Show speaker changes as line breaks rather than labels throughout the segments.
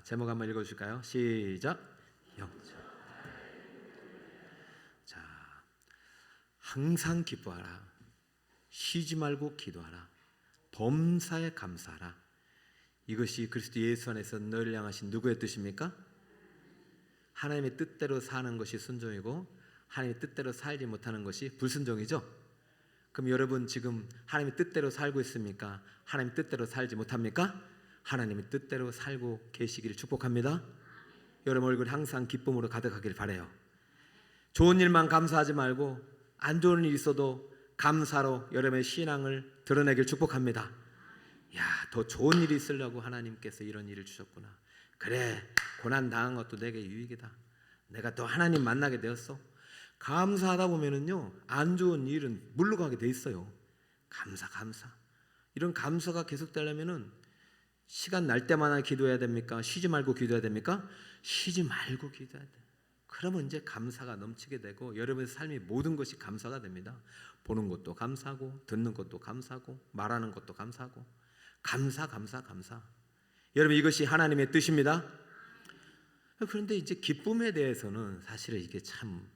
제목 한번 읽어주실까요? 시작. 영적. 자, 항상 기뻐하라. 쉬지 말고 기도하라. 범사에 감사하라. 이것이 그리스도 예수 안에서 너희를 향하신 누구의 뜻입니까? 하나님의 뜻대로 사는 것이 순종이고 하나님의 뜻대로 살지 못하는 것이 불순종이죠. 그럼 여러분 지금 하나님의 뜻대로 살고 있습니까? 하나님의 뜻대로 살지 못합니까? 하나님의 뜻대로 살고 계시기를 축복합니다. 여러분 얼굴 항상 기쁨으로 가득하길 바라요. 좋은 일만 감사하지 말고 안 좋은 일이 있어도 감사로 여러분의 신앙을 드러내길 축복합니다. 야, 더 좋은 일이 있으려고 하나님께서 이런 일을 주셨구나. 그래, 고난 당한 것도 내게 유익이다. 내가 또 하나님 만나게 되었어. 감사하다 보면은요, 안 좋은 일은 물러가게 돼 있어요. 감사. 이런 감사가 계속되려면은 시간 날 때마다 기도해야 됩니까? 쉬지 말고 기도해야 됩니까? 쉬지 말고 기도해야 돼. 그러면 이제 감사가 넘치게 되고 여러분의 삶이 모든 것이 감사가 됩니다. 보는 것도 감사하고 듣는 것도 감사하고 말하는 것도 감사하고 감사. 여러분 이것이 하나님의 뜻입니다. 그런데 이제 기쁨에 대해서는 사실은 이게 참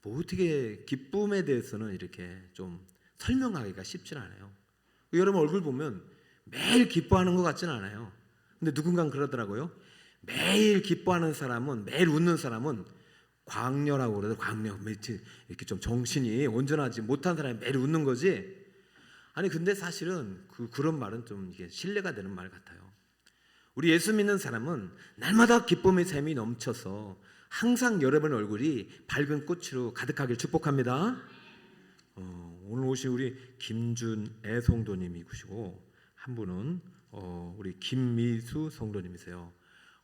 어떻게 기쁨에 대해서는 이렇게 좀 설명하기가 쉽지 않아요. 여러분 얼굴 보면 매일 기뻐하는 것 같지는 않아요. 근데 누군가는 그러더라고요. 매일 기뻐하는 사람은, 매일 웃는 사람은 광녀라고 그러더라고요. 광녀. 이렇게 좀 정신이 온전하지 못한 사람이 매일 웃는 거지. 아니 근데 사실은 그런 말은 좀 이게 신뢰가 되는 말 같아요. 우리 예수 믿는 사람은 날마다 기쁨의 샘이 넘쳐서 항상 여러분 얼굴이 밝은 꽃으로 가득하길 축복합니다. 오늘 오신 우리 김준애 성도님이시고 한 분은 우리 김미수 성도님이세요.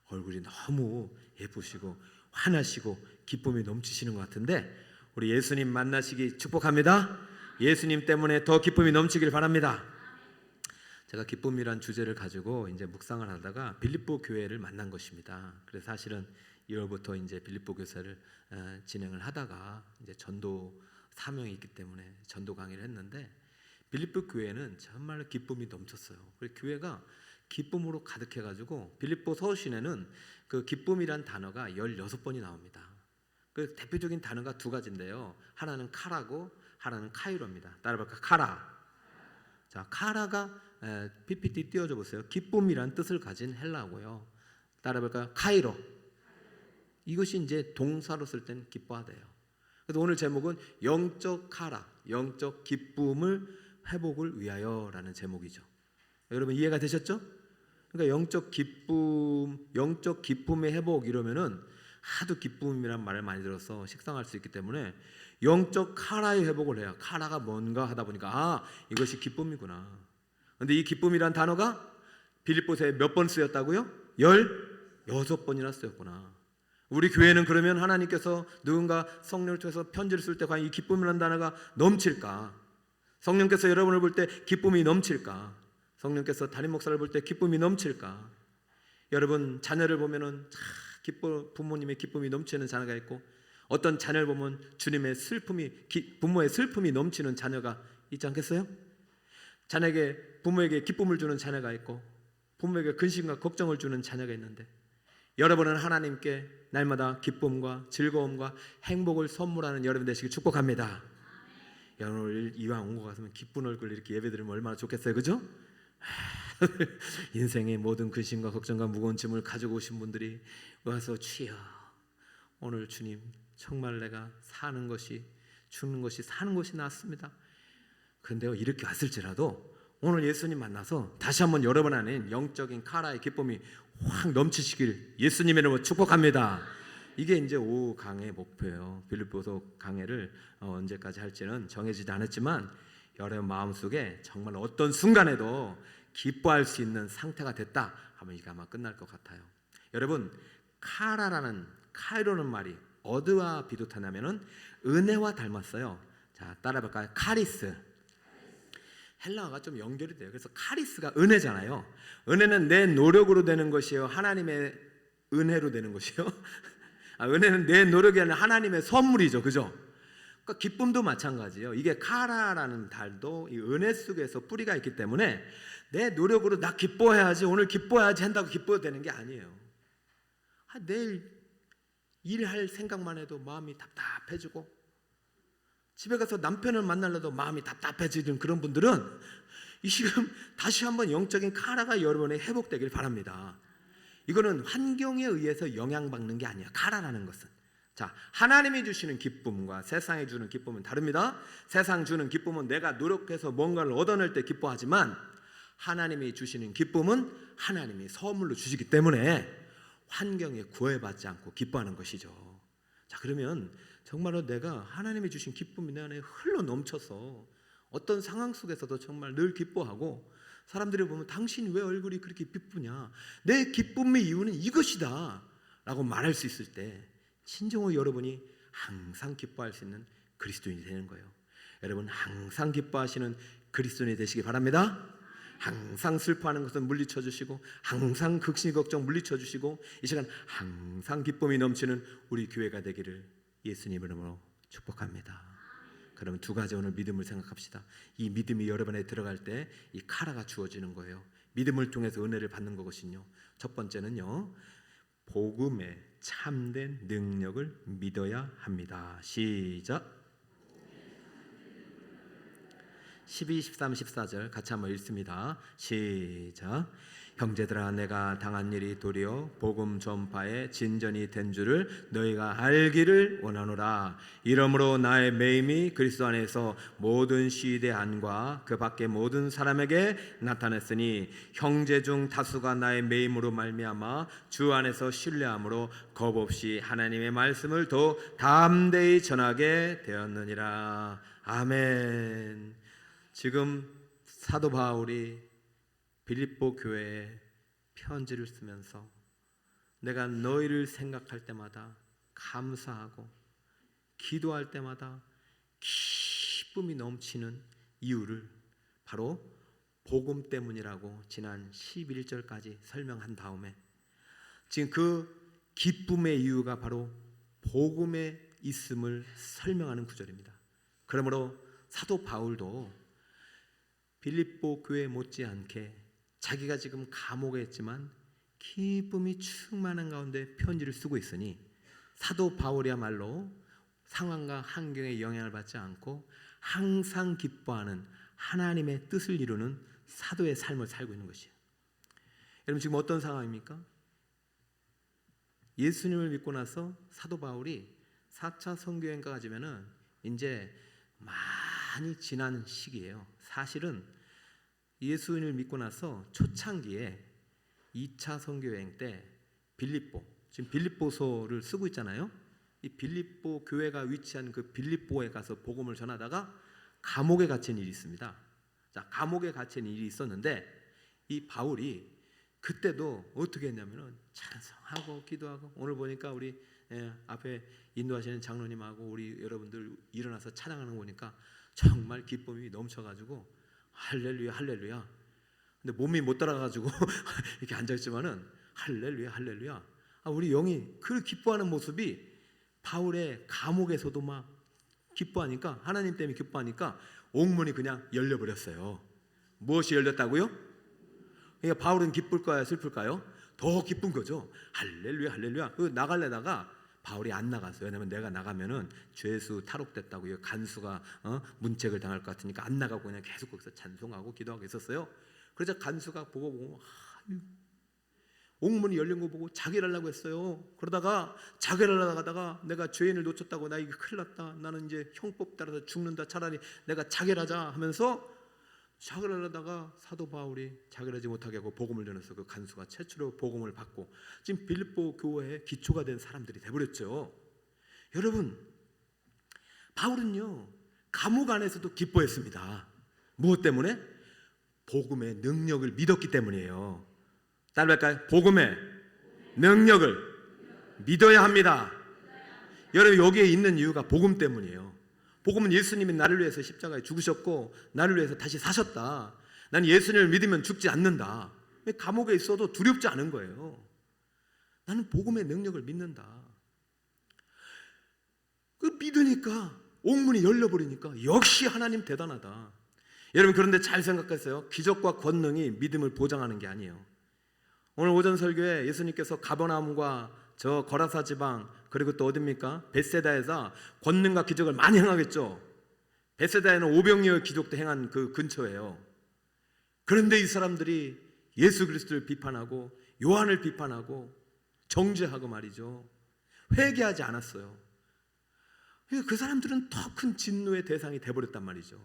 얼굴이 너무 예쁘시고 환하시고 기쁨이 넘치시는 것 같은데 우리 예수님 만나시기 축복합니다. 예수님 때문에 더 기쁨이 넘치길 바랍니다. 제가 기쁨이란 주제를 가지고 이제 묵상을 하다가 빌립보 교회를 만난 것입니다. 그래서 사실은 2월부터 이제 빌립보 교사를 진행을 하다가 이제 전도 사명이 있기 때문에 전도 강의를 했는데 빌립보 교회는 정말로 기쁨이 넘쳤어요. 그래서 교회가 기쁨으로 가득해가지고 빌립보 서신에는 그 기쁨이란 단어가 16번이 나옵니다. 그 대표적인 단어가 두 가지인데요. 하나는 카라고 하나는 카이로입니다. 따라볼까요? 카라. 자, 카라가 PPT 띄워줘 보세요. 기쁨이란 뜻을 가진 헬라어고요. 따라볼까요? 카이로. 이것이 이제 동사로 쓸 때는 기뻐하대요. 그래서 오늘 제목은 영적 카라, 영적 기쁨을 회복을 위하여라는 제목이죠. 여러분 이해가 되셨죠? 그러니까 영적 기쁨의 회복 이러면은 하도 기쁨이란 말을 많이 들어서 식상할 수 있기 때문에 영적 카라의 회복을 해요. 카라가 뭔가 하다 보니까 이것이 기쁨이구나. 그런데 이 기쁨이란 단어가 빌립보서에 몇 번 쓰였다고요? 16번이나 쓰였구나. 우리 교회는 그러면 하나님께서 누군가 성령을 통해서 편지를 쓸 때 과연 이 기쁨이라는 단어가 넘칠까? 성령께서 여러분을 볼 때 기쁨이 넘칠까? 성령께서 담임 목사를 볼 때 기쁨이 넘칠까? 여러분 자녀를 보면은 부모님의 기쁨이 넘치는 자녀가 있고 어떤 자녀를 보면 주님의 부모의 슬픔이 넘치는 자녀가 있지 않겠어요? 부모에게 기쁨을 주는 자녀가 있고 부모에게 근심과 걱정을 주는 자녀가 있는데 여러분은 하나님께 날마다 기쁨과 즐거움과 행복을 선물하는 여러분 되시길 축복합니다. 여러분 이왕 온 것 같으면 기쁜 얼굴 이렇게 예배드리면 얼마나 좋겠어요, 그죠? 인생의 모든 근심과 걱정과 무거운 짐을 가지고 오신 분들이 와서 주여 오늘 주님 정말 내가 사는 것이 죽는 것이 사는 것이 낫습니다. 그런데요 이렇게 왔을지라도 오늘 예수님 만나서 다시 한번 여러분 안에 영적인 카라의 기쁨이 확 넘치시길 예수님의 이름으로 축복합니다. 이게 이제 5강의 목표예요. 빌립보서 강해를 언제까지 할지는 정해지지 않았지만 여러분 마음속에 정말 어떤 순간에도 기뻐할 수 있는 상태가 됐다 하면 이게 아마 끝날 것 같아요. 여러분 카이로는 말이 어디와 비슷하냐면은 은혜와 닮았어요. 자 따라해볼까요? 카리스. 헬라어가 좀 연결이 돼요. 그래서 카리스가 은혜잖아요. 은혜는 내 노력으로 되는 것이요 하나님의 은혜로 되는 것이요. 은혜는 내 노력이 아니라 하나님의 선물이죠, 그죠? 그러니까 기쁨도 마찬가지예요. 이게 카라라는 달도 이 은혜 속에서 뿌리가 있기 때문에 내 노력으로 나 기뻐해야지 오늘 기뻐해야지 한다고 기뻐야 되는 게 아니에요. 내일 일할 생각만 해도 마음이 답답해지고, 집에 가서 남편을 만나려도 마음이 답답해지는 그런 분들은 이 지금 다시 한번 영적인 카라가 여러분의 회복되길 바랍니다. 이거는 환경에 의해서 영향받는 게 아니야. 카라라는 것은. 자, 하나님이 주시는 기쁨과 세상이 주는 기쁨은 다릅니다. 세상 주는 기쁨은 내가 노력해서 뭔가를 얻어낼 때 기뻐하지만, 하나님이 주시는 기쁨은 하나님이 선물로 주시기 때문에 환경에 구애받지 않고 기뻐하는 것이죠. 자, 그러면 정말로 내가 하나님이 주신 기쁨이 내 안에 흘러 넘쳐서 어떤 상황 속에서도 정말 늘 기뻐하고, 사람들이 보면 당신 왜 얼굴이 그렇게 기쁘냐, 내 기쁨의 이유는 이것이다 라고 말할 수 있을 때 진정으로 여러분이 항상 기뻐할 수 있는 그리스도인이 되는 거예요. 여러분 항상 기뻐하시는 그리스도인이 되시기 바랍니다. 항상 슬퍼하는 것은 물리쳐 주시고, 항상 극심 걱정 물리쳐 주시고, 이 시간 항상 기쁨이 넘치는 우리 교회가 되기를 예수님 이름으로 축복합니다. 그러면 두 가지 오늘 믿음을 생각합시다. 이 믿음이 여러분에 들어갈 때 이 카라가 주어지는 거예요. 믿음을 통해서 은혜를 받는 것이요. 첫 번째는요, 복음의 참된 능력을 믿어야 합니다. 시작. 12, 13, 14절 같이 한번 읽습니다. 시작. 형제들아, 내가 당한 일이 도리어 복음 전파에 진전이 된 줄을 너희가 알기를 원하노라. 이러므로 나의 매임이 그리스도 안에서 모든 시대한과 그 밖의 모든 사람에게 나타났으니, 형제 중 다수가 나의 매임으로 말미암아 주 안에서 신뢰함으로 겁없이 하나님의 말씀을 더 담대히 전하게 되었느니라. 아멘. 지금 사도 바울이 빌립보 교회에 편지를 쓰면서 내가 너희를 생각할 때마다 감사하고 기도할 때마다 기쁨이 넘치는 이유를 바로 복음 때문이라고 지난 11절까지 설명한 다음에, 지금 그 기쁨의 이유가 바로 복음에 있음을 설명하는 구절입니다. 그러므로 사도 바울도 빌립보 교회 못지않게 자기가 지금 감옥에 있지만 기쁨이 충만한 가운데 편지를 쓰고 있으니, 사도 바울이야말로 상황과 환경에 영향을 받지 않고 항상 기뻐하는 하나님의 뜻을 이루는 사도의 삶을 살고 있는 것이에요. 여러분 지금 어떤 상황입니까? 예수님을 믿고 나서 사도 바울이 4차 선교여행가 가지면은 이제 많이 지난 시기예요. 사실은 예수님을 믿고 나서 초창기에 2차 선교여행 때 빌립보, 지금 빌립보서를 쓰고 있잖아요. 이 빌립보 교회가 위치한 그 빌립보에 가서 복음을 전하다가 감옥에 갇힌 일이 있습니다. 자, 감옥에 갇힌 일이 있었는데 이 바울이 그때도 어떻게 했냐면은 찬송하고 기도하고, 오늘 보니까 우리 앞에 인도하시는 장로님하고 우리 여러분들 일어나서 찬양하는 거 보니까 정말 기쁨이 넘쳐가지고 할렐루야 할렐루야. 근데 몸이 못 따라가지고 이렇게 앉아있지만은 할렐루야 할렐루야. 우리 영이 그 기뻐하는 모습이 바울의 감옥에서도 막 기뻐하니까, 하나님 때문에 기뻐하니까 옥문이 그냥 열려버렸어요. 무엇이 열렸다고요? 그러니까 바울은 기쁠까요 슬플까요? 더 기쁜 거죠. 할렐루야 할렐루야. 나가려다가 바울이 안 나갔어요. 왜냐하면 내가 나가면은 죄수 탈옥됐다고 간수가 문책을 당할 것 같으니까 안 나가고 그냥 계속 거기서 찬송하고 기도하고 있었어요. 그러자 간수가 보고 옥문이 열린 거 보고 자결하려고 했어요. 그러다가 자결하려다가 내가 죄인을 놓쳤다고, 나 이거 큰일 났다, 나는 이제 형법 따라서 죽는다, 차라리 내가 자결하자 하면서 자결하려다가 사도 바울이 자결하지 못하게 하고 복음을 전해서 그 간수가 최초로 복음을 받고 지금 빌립보 교회의 기초가 된 사람들이 돼버렸죠. 여러분, 바울은요 감옥 안에서도 기뻐했습니다. 무엇 때문에? 복음의 능력을 믿었기 때문이에요. 따라할까요? 복음의 능력을 믿어야 합니다. 여러분 여기에 있는 이유가 복음 때문이에요. 복음은 예수님이 나를 위해서 십자가에 죽으셨고 나를 위해서 다시 사셨다. 난 예수님을 믿으면 죽지 않는다. 감옥에 있어도 두렵지 않은 거예요. 나는 복음의 능력을 믿는다. 그 믿으니까 옥문이 열려버리니까 역시 하나님 대단하다. 여러분 그런데 잘 생각하세요. 기적과 권능이 믿음을 보장하는 게 아니에요. 오늘 오전 설교에 예수님께서 가버나움과 저 거라사 지방 그리고 또 어딥니까? 벳세다에서 권능과 기적을 많이 행하겠죠. 벳세다에는 오병이어 기적도 행한 그 근처예요. 그런데 이 사람들이 예수 그리스도를 비판하고 요한을 비판하고 정죄하고 말이죠. 회개하지 않았어요. 그 사람들은 더 큰 진노의 대상이 돼버렸단 말이죠.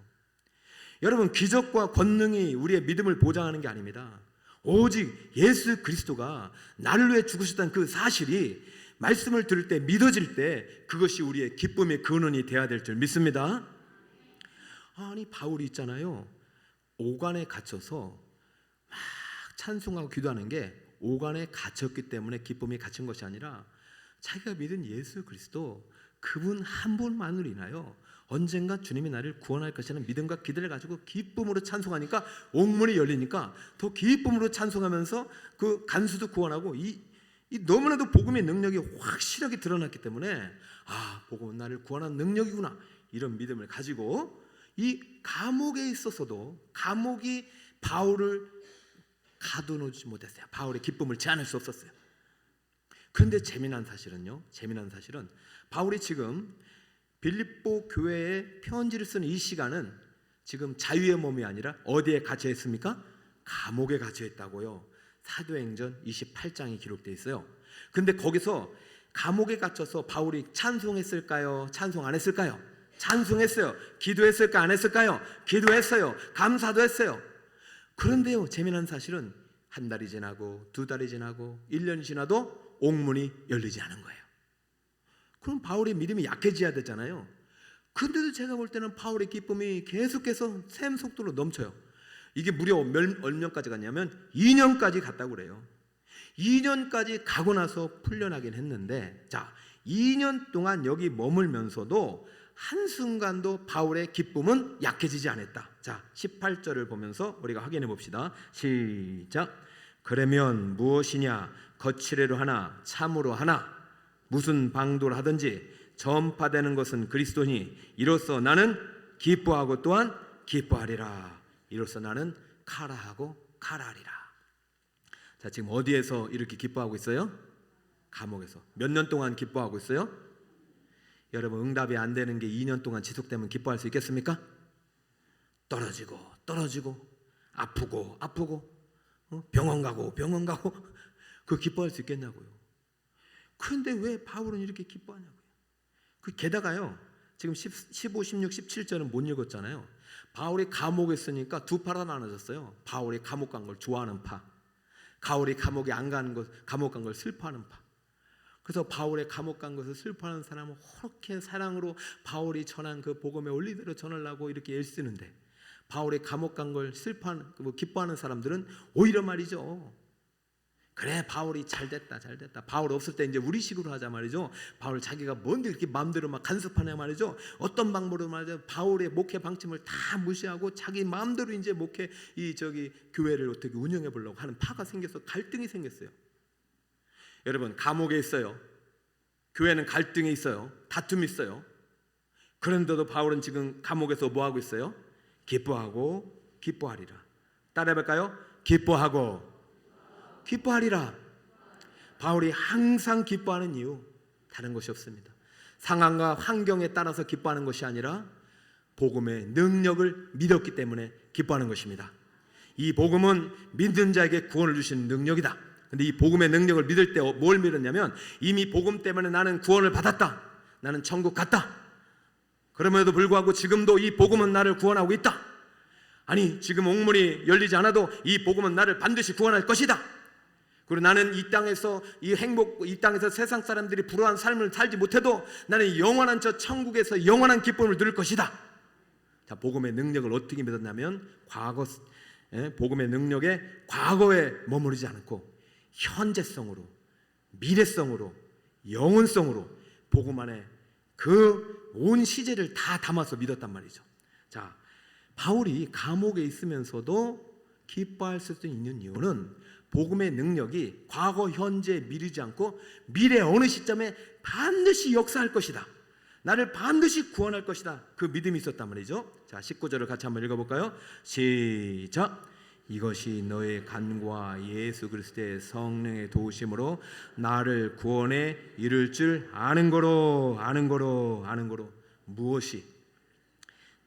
여러분, 기적과 권능이 우리의 믿음을 보장하는 게 아닙니다. 오직 예수 그리스도가 나를 위해 죽으셨다는 그 사실이 말씀을 들을 때 믿어질 때 그것이 우리의 기쁨의 근원이 되어야 될 줄 믿습니다. 아니, 바울이 있잖아요. 오간에 갇혀서 막 찬송하고 기도하는 게 오간에 갇혔기 때문에 기쁨이 갇힌 것이 아니라 자기가 믿은 예수 그리스도 그분 한 분만으로 인하여 언젠가 주님이 나를 구원할 것이라는 믿음과 기대를 가지고 기쁨으로 찬송하니까 옥문이 열리니까 더 기쁨으로 찬송하면서 그 간수도 구원하고 이 너무나도 복음의 능력이 확실하게 드러났기 때문에 아, 복음은 나를 구원하는 능력이구나, 이런 믿음을 가지고 이 감옥에 있어서도 감옥이 바울을 가둬놓지 못했어요. 바울의 기쁨을 제한할 수 없었어요. 그런데 재미난 사실은 바울이 지금 빌립보 교회에 편지를 쓰는 이 시간은 지금 자유의 몸이 아니라 어디에 갇혀 있습니까? 감옥에 갇혀 있다고요. 사도행전 28장이 기록되어 있어요. 근데 거기서 감옥에 갇혀서 바울이 찬송했을까요? 찬송 안 했을까요? 찬송했어요. 기도했을까? 안 했을까요? 기도했어요. 감사도 했어요. 그런데요, 재미난 사실은 한 달이 지나고 두 달이 지나고 1년이 지나도 옥문이 열리지 않은 거예요. 그럼 바울의 믿음이 약해져야 되잖아요. 근데도 제가 볼 때는 바울의 기쁨이 계속해서 샘 속도로 넘쳐요. 이게 무려 몇 년까지 갔냐면 2년까지 갔다고 그래요. 2년까지 가고 나서 풀려나긴 했는데, 자, 2년 동안 여기 머물면서도 한순간도 바울의 기쁨은 약해지지 않았다. 자, 18절을 보면서 우리가 확인해 봅시다. 시작. 그러면 무엇이냐? 거칠애로 하나 참으로 하나 무슨 방도를 하든지 전파되는 것은 그리스도니 이로써 나는 기뻐하고 또한 기뻐하리라. 이로써 나는 카라하고 카라하리라. 자, 지금 어디에서 이렇게 기뻐하고 있어요? 감옥에서. 몇 년 동안 기뻐하고 있어요? 여러분, 응답이 안 되는 게 2년 동안 지속되면 기뻐할 수 있겠습니까? 떨어지고 아프고 병원 가고 그 기뻐할 수 있겠냐고요. 그런데 왜 바울은 이렇게 기뻐하냐고요. 게다가요, 지금 15, 16, 17절은 못 읽었잖아요. 바울이 감옥에 있으니까 두 파로 나눠졌어요. 바울이 감옥 간 걸 좋아하는 파, 바울이 감옥에 안 가는 것, 감옥 간 걸 슬퍼하는 파. 그래서 바울의 감옥 간 것을 슬퍼하는 사람은 그렇게 사랑으로 바울이 전한 그 복음의 원리대로 전하려고 이렇게 애쓰는데, 바울의 감옥 간 걸 슬퍼하는, 기뻐하는 사람들은 오히려 말이죠, 그래, 바울이 잘됐다. 바울 없을 때 이제 우리식으로 하자 말이죠. 바울 자기가 뭔데 이렇게 마음대로 막 간섭하냐 말이죠. 어떤 방법으로 말이죠. 바울의 목회 방침을 다 무시하고 자기 마음대로 이제 목회 교회를 어떻게 운영해 보려고 하는 파가 생겨서 갈등이 생겼어요. 여러분, 감옥에 있어요. 교회는 갈등이 있어요. 다툼이 있어요. 그런데도 바울은 지금 감옥에서 뭐 하고 있어요? 기뻐하고 기뻐하리라. 따라해볼까요? 기뻐하리라. 바울이 항상 기뻐하는 이유, 다른 것이 없습니다. 상황과 환경에 따라서 기뻐하는 것이 아니라 복음의 능력을 믿었기 때문에 기뻐하는 것입니다. 이 복음은 믿는 자에게 구원을 주시는 능력이다. 근데 이 복음의 능력을 믿을 때 뭘 믿었냐면, 이미 복음 때문에 나는 구원을 받았다. 나는 천국 갔다. 그럼에도 불구하고 지금도 이 복음은 나를 구원하고 있다. 아니, 지금 옥문이 열리지 않아도 이 복음은 나를 반드시 구원할 것이다. 그리고 나는 이 땅에서 세상 사람들이 불우한 삶을 살지 못해도 나는 영원한 저 천국에서 영원한 기쁨을 누릴 것이다. 자, 복음의 능력을 어떻게 믿었냐면, 복음의 능력에 과거에 머무르지 않고 현재성으로, 미래성으로, 영혼성으로 복음 안에 그 온 시제를 다 담아서 믿었단 말이죠. 자, 바울이 감옥에 있으면서도 기뻐할 수 있는 이유는 복음의 능력이 과거, 현재, 미루지 않고 미래 어느 시점에 반드시 역사할 것이다. 나를 반드시 구원할 것이다. 그 믿음이 있었단 말이죠. 자, 19절을 같이 한번 읽어볼까요? 시작. 이것이 너의 간구와 예수 그리스도의 성령의 도우심으로 나를 구원에 이를 줄 아는 거로. 무엇이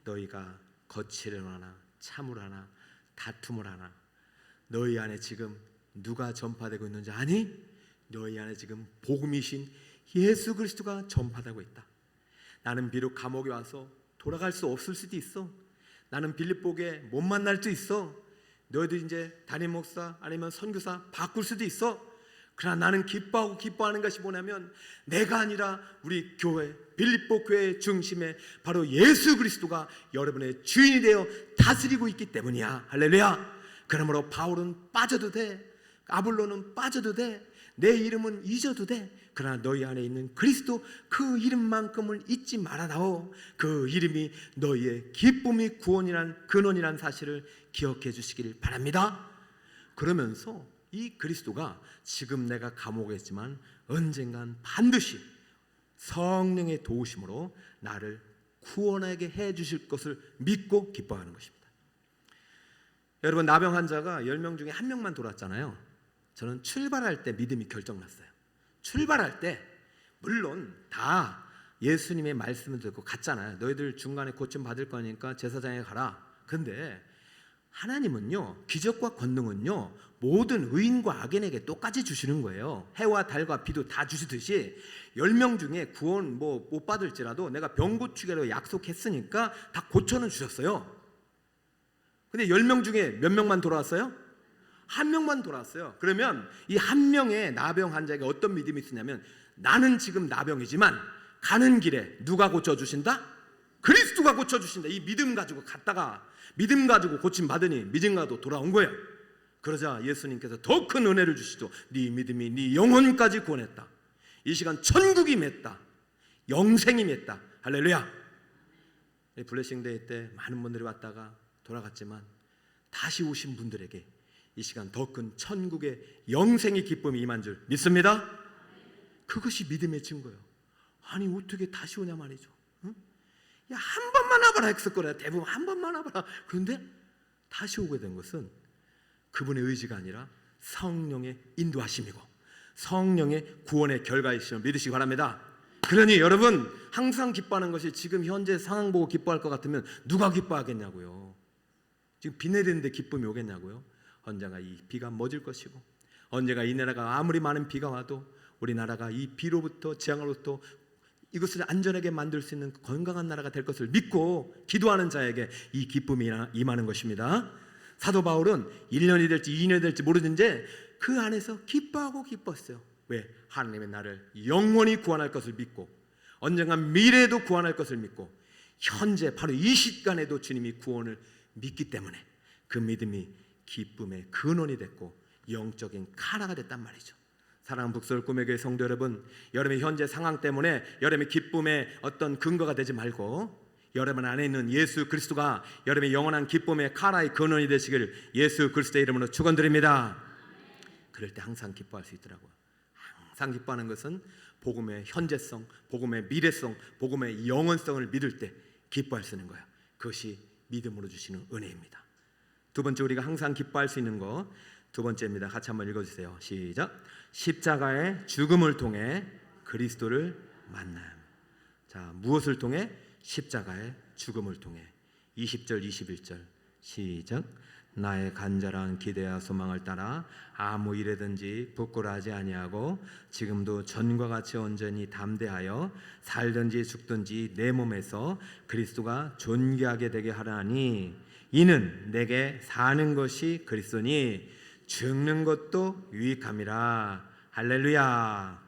너희가 거칠을 하나 참을 하나 다툼을 하나 너희 안에 지금 누가 전파되고 있는지 아니? 너희 안에 지금 복음이신 예수 그리스도가 전파되고 있다. 나는 비록 감옥에 와서 돌아갈 수 없을 수도 있어. 나는 빌립보에 못 만날 수도 있어. 너희들 이제 담임 목사 아니면 선교사 바꿀 수도 있어. 그러나 나는 기뻐하는 것이 뭐냐면 내가 아니라 우리 교회 빌립보 교회의 중심에 바로 예수 그리스도가 여러분의 주인이 되어 다스리고 있기 때문이야. 할렐루야. 그러므로 바울은 빠져도 돼. 아볼로는 빠져도 돼. 내 이름은 잊어도 돼. 그러나 너희 안에 있는 그리스도 그 이름만큼을 잊지 말아다오. 그 이름이 너희의 기쁨이 구원이란 근원이란 사실을 기억해 주시길 바랍니다. 그러면서 이 그리스도가 지금 내가 감옥에 있지만 언젠간 반드시 성령의 도우심으로 나를 구원하게 해 주실 것을 믿고 기뻐하는 것입니다. 여러분, 나병 환자가 10명 중에 1명만 돌았잖아요. 저는 출발할 때 믿음이 결정났어요. 출발할 때 물론 다 예수님의 말씀을 듣고 갔잖아요. 너희들 중간에 고침 받을 거니까 제사장에 가라. 근데 하나님은요, 기적과 권능은요 모든 의인과 악인에게 똑같이 주시는 거예요. 해와 달과 비도 다 주시듯이 10명 중에 구원 못 받을지라도 내가 병 고치기로 약속했으니까 다 고쳐는 주셨어요. 근데 10명 중에 몇 명만 돌아왔어요? 1명만 돌아왔어요. 그러면 이 1명의 나병 환자에게 어떤 믿음이 있으냐면 나는 지금 나병이지만 가는 길에 누가 고쳐주신다? 그리스도가 고쳐주신다. 이 믿음 가지고 갔다가 믿음 가지고 고침 받으니 믿음 가지고 돌아온 거예요. 그러자 예수님께서 더 큰 은혜를 주시죠. 네 믿음이 네 영혼까지 구원했다. 이 시간 천국이 맺다. 영생이 맺다. 할렐루야. 블레싱데이 때 많은 분들이 왔다가 돌아갔지만 다시 오신 분들에게 이 시간 더 큰 천국의 영생의 기쁨이 임한 줄 믿습니다. 그것이 믿음의 증거예요. 아니 어떻게 다시 오냐 말이죠. 응? 야, 한 번만 와봐라 했을 거라. 대부분 한 번만 와봐라. 그런데 다시 오게 된 것은 그분의 의지가 아니라 성령의 인도하심이고 성령의 구원의 결과이심을 믿으시기 바랍니다. 그러니 여러분 항상 기뻐하는 것이 지금 현재 상황 보고 기뻐할 것 같으면 누가 기뻐하겠냐고요. 지금 비 내리는데 기쁨이 오겠냐고요. 언젠가 이 비가 멎을 것이고 언젠가 이 나라가 아무리 많은 비가 와도 우리나라가 이 비로부터 재앙으로부터 이것을 안전하게 만들 수 있는 건강한 나라가 될 것을 믿고 기도하는 자에게 이 기쁨이 임하는 것입니다. 사도 바울은 1년이 될지 2년이 될지 모르는데 그 안에서 기뻐하고 기뻤어요. 왜? 하나님의 나를 영원히 구원할 것을 믿고 언젠가 미래에도 구원할 것을 믿고 현재 바로 이 시간에도 주님이 구원을 믿기 때문에 그 믿음이 기쁨의 근원이 됐고 영적인 카라가 됐단 말이죠. 사랑하는 북서울 꿈의 교회 성도 여러분, 여러분의 현재 상황 때문에 여러분의 기쁨의 어떤 근거가 되지 말고 여러분 안에 있는 예수 그리스도가 여러분의 영원한 기쁨의 카라의 근원이 되시기를 예수 그리스도의 이름으로 축원드립니다. 그럴 때 항상 기뻐할 수 있더라고요. 항상 기뻐하는 것은 복음의 현재성, 복음의 미래성, 복음의 영원성을 믿을 때 기뻐할 수 있는 거예요. 그것이 믿음으로 주시는 은혜입니다. 두 번째, 우리가 항상 기뻐할 수 있는 거 두 번째입니다. 같이 한번 읽어주세요. 시작. 십자가의 죽음을 통해 그리스도를 만남. 자, 무엇을 통해? 십자가의 죽음을 통해. 20절 21절 시작. 나의 간절한 기대와 소망을 따라 아무 일에든지 부끄러워하지 아니하고 지금도 전과 같이 온전히 담대하여 살든지 죽든지 내 몸에서 그리스도가 존귀하게 되게 하라니 이는 내게 사는 것이 그리스도니 죽는 것도 유익함이라. 할렐루야.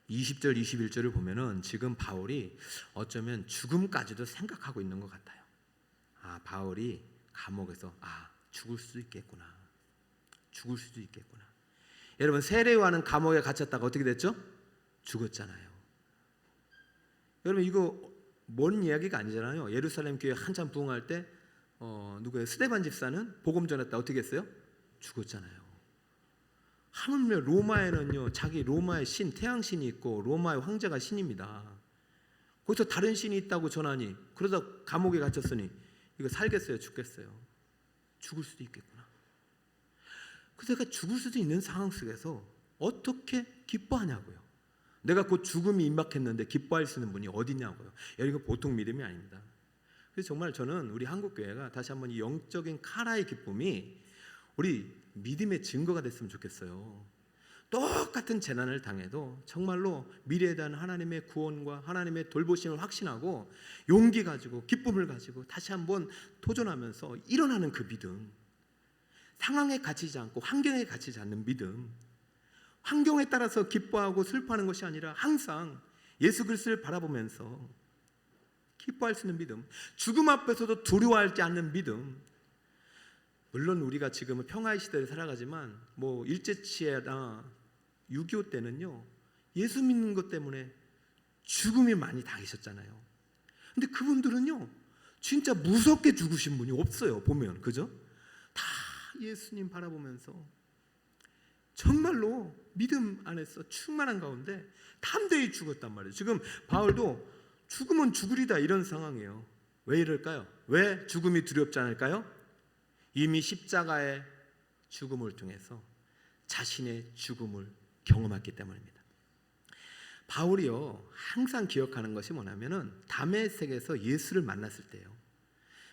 20절 21절을 보면은 지금 바울이 어쩌면 죽음까지도 생각하고 있는 것 같아요. 아, 바울이 감옥에서 죽을 수도 있겠구나. 죽을 수도 있겠구나. 여러분, 세례요한은 감옥에 갇혔다가 어떻게 됐죠? 죽었잖아요. 여러분, 이거 먼 이야기가 아니잖아요. 예루살렘 교회 한참 부흥할 때 누구예요? 스데반 집사는 복음 전했다 어떻게 했어요? 죽었잖아요. 하물며 로마에는요, 자기 로마의 신, 태양신이 있고 로마의 황제가 신입니다. 거기서 다른 신이 있다고 전하니 그러다 감옥에 갇혔으니 이거 살겠어요? 죽겠어요? 죽을 수도 있겠구나. 그래서 내가 죽을 수도 있는 상황 속에서 어떻게 기뻐하냐고요. 내가 곧 죽음이 임박했는데 기뻐할 수 있는 분이 어디냐고요. 이거 보통 믿음이 아닙니다. 그래서 정말 저는 우리 한국교회가 다시 한번 이 영적인 카라의 기쁨이 우리 믿음의 증거가 됐으면 좋겠어요. 똑같은 재난을 당해도 정말로 미래에 대한 하나님의 구원과 하나님의 돌보심을 확신하고 용기 가지고 기쁨을 가지고 다시 한번 도전하면서 일어나는 그 믿음, 상황에 갇히지 않고 환경에 갇히지 않는 믿음, 환경에 따라서 기뻐하고 슬퍼하는 것이 아니라 항상 예수 그리스도를 바라보면서 기뻐할 수 있는 믿음, 죽음 앞에서도 두려워하지 않는 믿음. 물론 우리가 지금은 평화의 시대를 살아가지만 뭐 일제치해나 6.25 때는요 예수 믿는 것 때문에 죽음이 많이 당하셨잖아요. 근데 그분들은요 진짜 무섭게 죽으신 분이 없어요. 보면 그죠? 다 예수님 바라보면서 정말로 믿음 안에서 충만한 가운데 담대히 죽었단 말이에요. 지금 바울도 죽으면 죽으리다 이런 상황이에요. 왜 이럴까요? 왜 죽음이 두렵지 않을까요? 이미 십자가의 죽음을 통해서 자신의 죽음을 경험했기 때문입니다. 바울이요 항상 기억하는 것이 뭐냐면은 다메섹에서 예수를 만났을 때예요.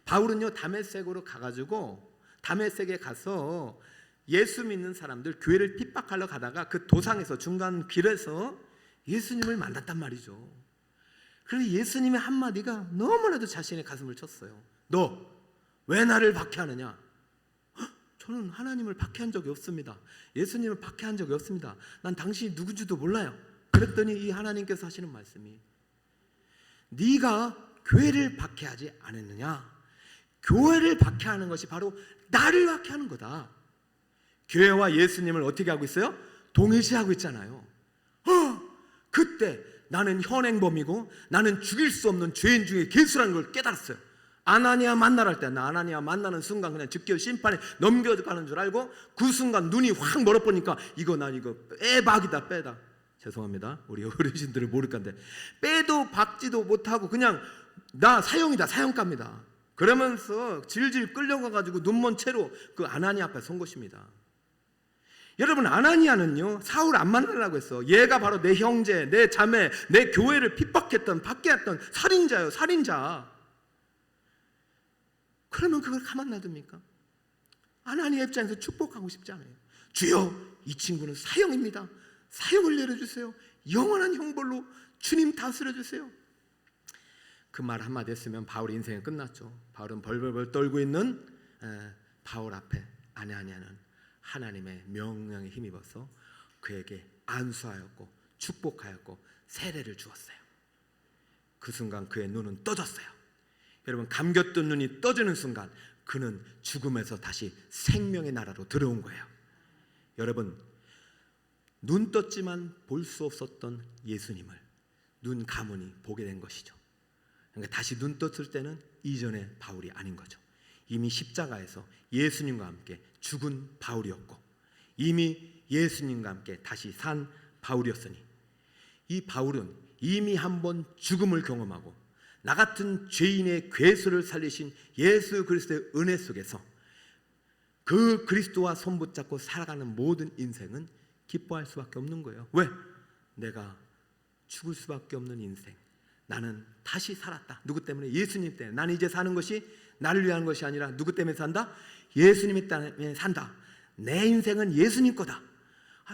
바울은요 다메섹으로 가가지고 다메섹에 가서 예수 믿는 사람들 교회를 핍박하러 가다가 그 도상에서 중간 길에서 예수님을 만났단 말이죠. 그런데 예수님의 한마디가 너무나도 자신의 가슴을 쳤어요. 너 왜 나를 박해하느냐? 저는 하나님을 박해한 적이 없습니다. 예수님을 박해한 적이 없습니다. 난 당신이 누군지도 몰라요. 그랬더니 이 하나님께서 하시는 말씀이 네가 교회를 박해하지 않았느냐? 교회를 박해하는 것이 바로 나를 박해하는 거다. 교회와 예수님을 어떻게 하고 있어요? 동일시하고 있잖아요. 그때 나는 현행범이고 나는 죽일 수 없는 죄인 중에 괴수라는 걸 깨달았어요. 아나니아 만나러 할 때 나 아나니아 만나는 순간 그냥 즉결 심판에 넘겨가는 줄 알고 그 순간 눈이 확 멀어보니까 이거 빼박이다 빼다. 죄송합니다. 우리 어르신들은 모를 건데 빼도 박지도 못하고 그냥 나 사형이다 사형감이다. 그러면서 질질 끌려가가지고 눈먼 채로 그 아나니아 앞에 선 것입니다. 여러분 아나니아는요 사울 안 만나려고 했어. 얘가 바로 내 형제, 내 자매, 내 교회를 핍박했던 박해했던 살인자예요. 살인자. 그러면 그걸 가만 놔둡니까? 아나니아 입장에서 축복하고 싶지 않아요. 주여 이 친구는 사형입니다. 사형을 내려주세요. 영원한 형벌로 주님 다스려 주세요. 그 말 한마디 했으면 바울의 인생은 끝났죠. 바울은 벌벌벌 떨고 있는 바울 앞에 아나니아는 하나님의 명령에 힘입어서 그에게 안수하였고 축복하였고 세례를 주었어요. 그 순간 그의 눈은 떠졌어요. 여러분 감겼던 눈이 떠지는 순간 그는 죽음에서 다시 생명의 나라로 들어온 거예요. 여러분 눈 떴지만 볼 수 없었던 예수님을 눈 감으니 보게 된 것이죠. 그러니까 다시 눈 떴을 때는 이전의 바울이 아닌 거죠. 이미 십자가에서 예수님과 함께 죽은 바울이었고 이미 예수님과 함께 다시 산 바울이었으니 이 바울은 이미 한번 죽음을 경험하고 나 같은 죄인의 괴수를 살리신 예수 그리스도의 은혜 속에서 그 그리스도와 손붙잡고 살아가는 모든 인생은 기뻐할 수밖에 없는 거예요. 왜? 내가 죽을 수밖에 없는 인생, 나는 다시 살았다. 누구 때문에? 예수님 때문에. 나는 이제 사는 것이 나를 위한 것이 아니라 누구 때문에 산다? 예수님 때문에 산다. 내 인생은 예수님 거다.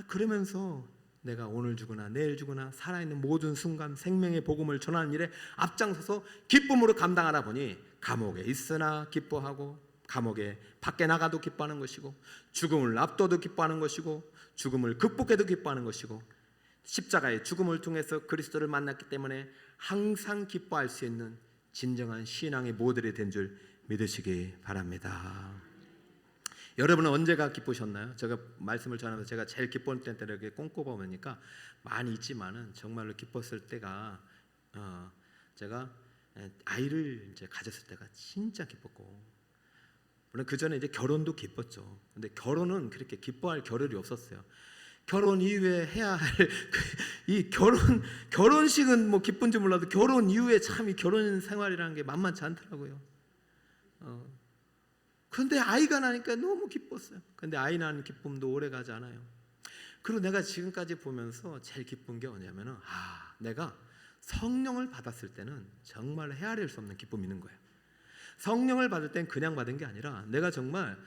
그러면서 내가 오늘 죽으나 내일 죽으나 살아있는 모든 순간 생명의 복음을 전하는 일에 앞장서서 기쁨으로 감당하다 보니 감옥에 있으나 기뻐하고 감옥에 밖에 나가도 기뻐하는 것이고 죽음을 앞둬도 기뻐하는 것이고 죽음을 극복해도 기뻐하는 것이고 십자가의 죽음을 통해서 그리스도를 만났기 때문에 항상 기뻐할 수 있는 진정한 신앙의 모델이 된 줄 믿으시기 바랍니다. 여러분은 언제가 기쁘셨나요? 제가 말씀을 전하면서 제가 제일 기뻤을 때를 이렇게 꼼꼼히 보니까 많이 있지만은 정말로 기뻤을 때가 제가 아이를 이제 가졌을 때가 진짜 기뻤고 물론 그 전에 이제 결혼도 기뻤죠. 근데 결혼은 그렇게 기뻐할 겨를이 없었어요. 결혼 이후에 해야 할 이 결혼식은 뭐 기쁜지 몰라도 결혼 이후에 참 이 결혼 생활이라는 게 만만치 않더라고요. 그런데 아이가 나니까 너무 기뻤어요. 근데 아이 낳는 기쁨도 오래 가지 않아요. 그리고 내가 지금까지 보면서 제일 기쁜 게 뭐냐면은 내가 성령을 받았을 때는 정말 헤아릴 수 없는 기쁨이 있는 거예요. 성령을 받을 땐 그냥 받은 게 아니라 내가 정말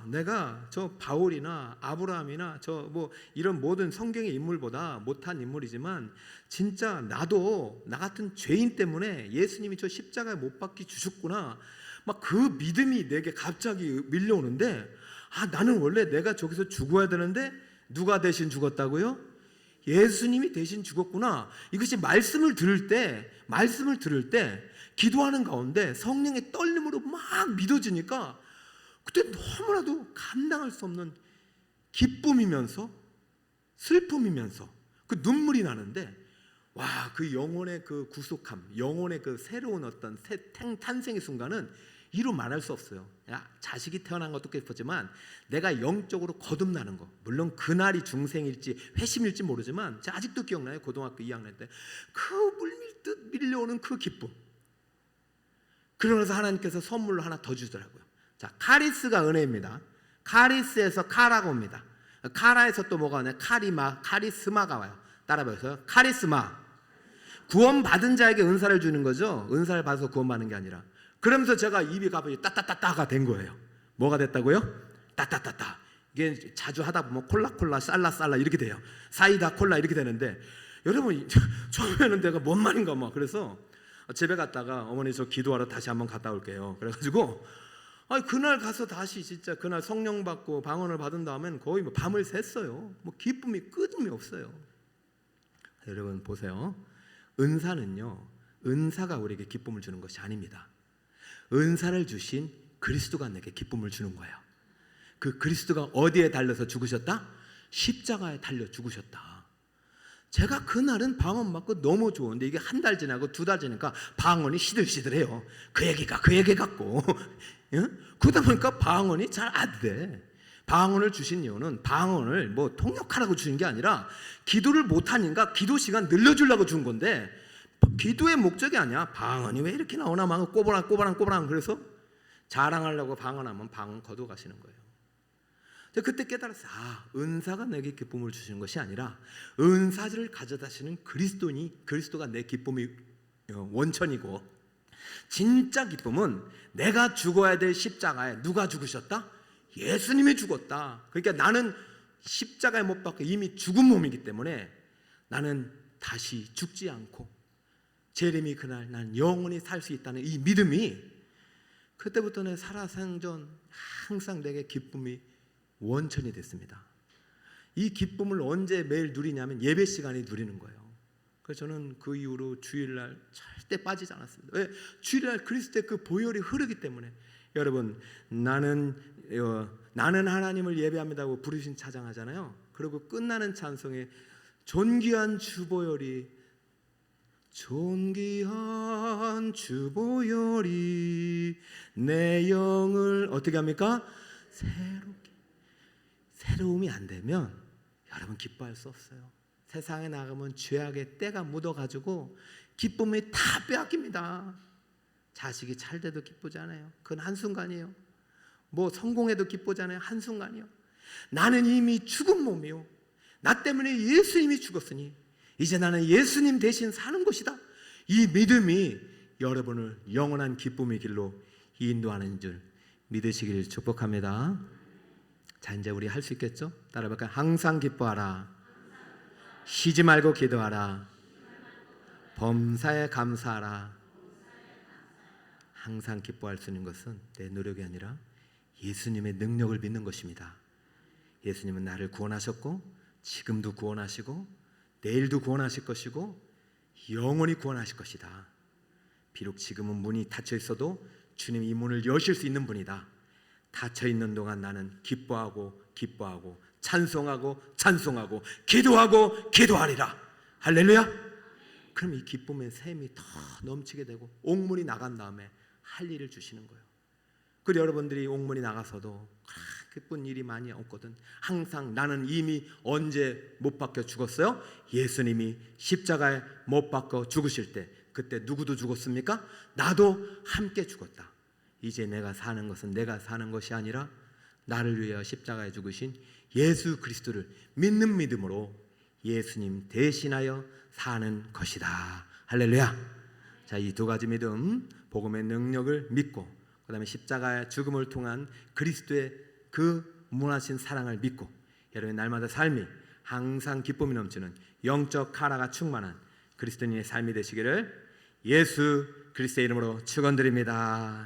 내가 저 바울이나 아브라함이나 저 뭐 이런 모든 성경의 인물보다 못한 인물이지만 진짜 나도 나 같은 죄인 때문에 예수님이 저 십자가에 못 박혀 주셨구나, 막 그 믿음이 내게 갑자기 밀려오는데 나는 원래 내가 저기서 죽어야 되는데 누가 대신 죽었다고요? 예수님이 대신 죽었구나. 이것이 말씀을 들을 때 기도하는 가운데 성령의 떨림으로 막 믿어지니까 그때 너무나도 감당할 수 없는 기쁨이면서 슬픔이면서 그 눈물이 나는데, 그 영혼의 그 구속함, 영혼의 그 새로운 어떤 탄생의 순간은 이루 말할 수 없어요. 자식이 태어난 것도 깊었지만 내가 영적으로 거듭나는 거, 물론 그날이 중생일지 회심일지 모르지만 제가 아직도 기억나요. 고등학교 2학년 때 그 물밀듯 밀려오는 그 기쁨. 그러면서 하나님께서 선물로 하나 더 주더라고요. 자, 카리스가 은혜입니다. 카리스에서 카라가 옵니다. 카라에서 또 뭐가 오냐? 카리스마가 와요. 따라 보세요. 카리스마. 구원받은 자에게 은사를 주는 거죠. 은사를 받아서 구원받는 게 아니라. 그러면서 제가 입이 갑자기 따따따따가 된 거예요. 뭐가 됐다고요? 따따따따. 이게 자주 하다 보면 콜라 살라 이렇게 돼요. 사이다 콜라 이렇게 되는데, 여러분 처음에는 내가 뭔 말인가 막 그래서 집에 갔다가 어머니 저 기도하러 다시 한번 갔다 올게요. 그래가지고 그날 가서 다시 진짜 그날 성령 받고 방언을 받은 다음엔 거의 뭐 밤을 샜어요. 뭐 기쁨이 끊임이 없어요. 여러분 보세요. 은사가 우리에게 기쁨을 주는 것이 아닙니다. 은사를 주신 그리스도가 내게 기쁨을 주는 거예요. 그 그리스도가 어디에 달려서 죽으셨다? 십자가에 달려 죽으셨다. 제가 그날은 방언 맞고 너무 좋은데 이게 한 달 지나고 2달 지나니까 방언이 시들시들해요. 그 얘기 같고 그러다 보니까 방언이 잘 안 돼. 방언을 주신 이유는 방언을 뭐 통역하라고 주신 게 아니라 기도를 못하니까 기도 시간 늘려주려고 준 건데, 기도의 목적이 아니야. 방언이 왜 이렇게 나오나 막 꼬부랑 그래서 자랑하려고 방언하면 방언 거둬 가시는 거예요. 그때 깨달았어요. 은사가 내게 기쁨을 주시는 것이 아니라 은사를 가져다시는 그리스도가 내 기쁨의 원천이고, 진짜 기쁨은 내가 죽어야 될 십자가에 누가 죽으셨다? 예수님이 죽었다. 그러니까 나는 십자가에 못 박혀 이미 죽은 몸이기 때문에 나는 다시 죽지 않고 제рем이 그날 난 영원히 살 수 있다는 이 믿음이, 그때부터 내 살아생전 항상 내게 기쁨이 원천이 됐습니다. 이 기쁨을 언제 매일 누리냐면 예배 시간에 누리는 거예요. 그래서 저는 그 이후로 주일날 절대 빠지지 않았습니다. 왜? 주일날 그리스도의 그 보혈이 흐르기 때문에. 여러분, 나는 하나님을 예배합니다고 부르신 찬양하잖아요. 그리고 끝나는 찬송에 존귀한 주보혈이 내 영을 어떻게 합니까? 새로움이 안 되면 여러분 기뻐할 수 없어요. 세상에 나가면 죄악의 때가 묻어가지고 기쁨이 다 빼앗깁니다. 자식이 잘 돼도 기쁘지 않아요. 그건 한순간이에요. 뭐 성공해도 기쁘지 않아요. 한순간이요. 나는 이미 죽은 몸이요, 나 때문에 예수님이 죽었으니 이제 나는 예수님 대신 사는 것이다. 이 믿음이 여러분을 영원한 기쁨의 길로 인도하는 줄 믿으시기를 축복합니다. 자, 이제 우리 할 수 있겠죠? 따라해볼까요? 항상 기뻐하라. 쉬지 말고 기도하라. 범사에 감사하라. 항상 기뻐할 수 있는 것은 내 노력이 아니라 예수님의 능력을 믿는 것입니다. 예수님은 나를 구원하셨고 지금도 구원하시고 내일도 구원하실 것이고 영원히 구원하실 것이다. 비록 지금은 문이 닫혀 있어도 주님이 이 문을 여실 수 있는 분이다. 닫혀 있는 동안 나는 기뻐하고 찬송하고 기도하리라. 할렐루야. 그럼 이 기쁨의 샘이 더 넘치게 되고 옥문이 나간 다음에 할 일을 주시는 거예요. 그리고 여러분들이 옥문이 나가서도 기쁜 일이 많이 없거든. 항상 나는 이미 언제 못 박혀 죽었어요? 예수님이 십자가에 못 박혀 죽으실 때, 그때 누구도 죽었습니까? 나도 함께 죽었다. 이제 내가 사는 것은 내가 사는 것이 아니라 나를 위하여 십자가에 죽으신 예수 그리스도를 믿는 믿음으로 예수님 대신하여 사는 것이다. 할렐루야. 자, 이 두 가지 믿음, 복음의 능력을 믿고 그 다음에 십자가의 죽음을 통한 그리스도의 그 무한하신 사랑을 믿고 여러분의 날마다 삶이 항상 기쁨이 넘치는 영적 카라가 충만한 그리스도인의 삶이 되시기를 예수 그리스도의 이름으로 축원드립니다.